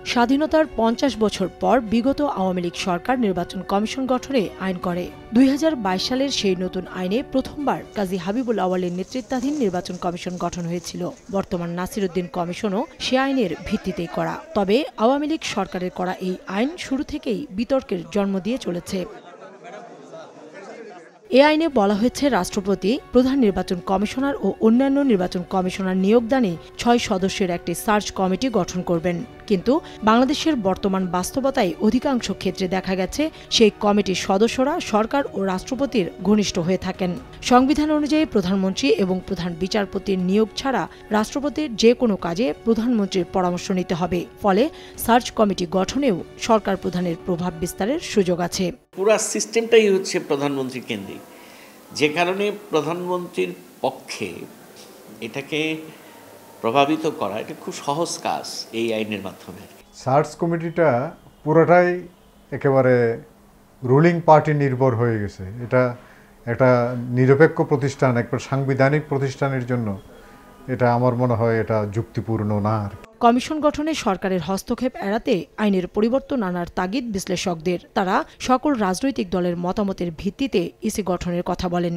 স্বাধীনতার ৫০ বছর পর বিগত আওয়ামী লীগ সরকার নির্বাচন কমিশন গঠনে আইন করে। ২০২২ সালের সেই নতুন আইনে প্রথমবার কাজী হাবিবুল আউয়ালের নেতৃত্বাধীন নির্বাচন কমিশন গঠন হয়েছিল। বর্তমান নাসির উদ্দিন কমিশনও সে আইনের ভিত্তিতেই করা। তবে আওয়ামী লীগ সরকারের করা এই আইন শুরু থেকেই বিতর্কের জন্ম দিয়ে চলেছে। এ আইনে বলা হয়েছে, রাষ্ট্রপতি, প্রধান নির্বাচন কমিশনার ও অন্যান্য নির্বাচন কমিশনার নিয়োগদানে ৬ সদস্যের একটি সার্চ কমিটি গঠন করবেন। কিন্তু বাংলাদেশের বর্তমান বাস্তবতায় অধিকাংশ ক্ষেত্রে দেখা গেছে সেই কমিটির সদস্যরা সরকার ও রাষ্ট্রপতির ঘনিষ্ঠ হয়ে থাকেন। সংবিধান অনুযায়ী প্রধানমন্ত্রী এবং প্রধান বিচারপতির নিয়োগ ছাড়া রাষ্ট্রপতির যে কোনো কাজে প্রধানমন্ত্রীর পরামর্শ নিতে হবে। ফলে সার্চ কমিটি গঠনেও সরকার প্রধানের প্রভাব বিস্তারের সুযোগ আছে। পুরো সিস্টেমটাই হচ্ছে প্রধানমন্ত্রী কেন্দ্রিক, যে কারণে প্রধানমন্ত্রীর পক্ষে এটাকে প্রভাবিত করা এটা খুব সহজ কাজ এই আইনের মাধ্যমে। সার্চ কমিটিটা পুরোটাই একেবারে রুলিং পার্টি নির্ভর হয়ে গেছে। এটা একটা নিরপেক্ষ প্রতিষ্ঠান, একটা সাংবিধানিক প্রতিষ্ঠানের জন্য এটা আমার মনে হয় এটা যুক্তিপূর্ণ না। কমিশন গঠনে সরকারের হস্তক্ষেপ এড়াতে আইনের পরিবর্তন আনার তাগিদ বিশ্লেষকদের। তারা সকল রাজনৈতিক দলের মতামতের ভিত্তিতে ইসি গঠনের কথা বলেন।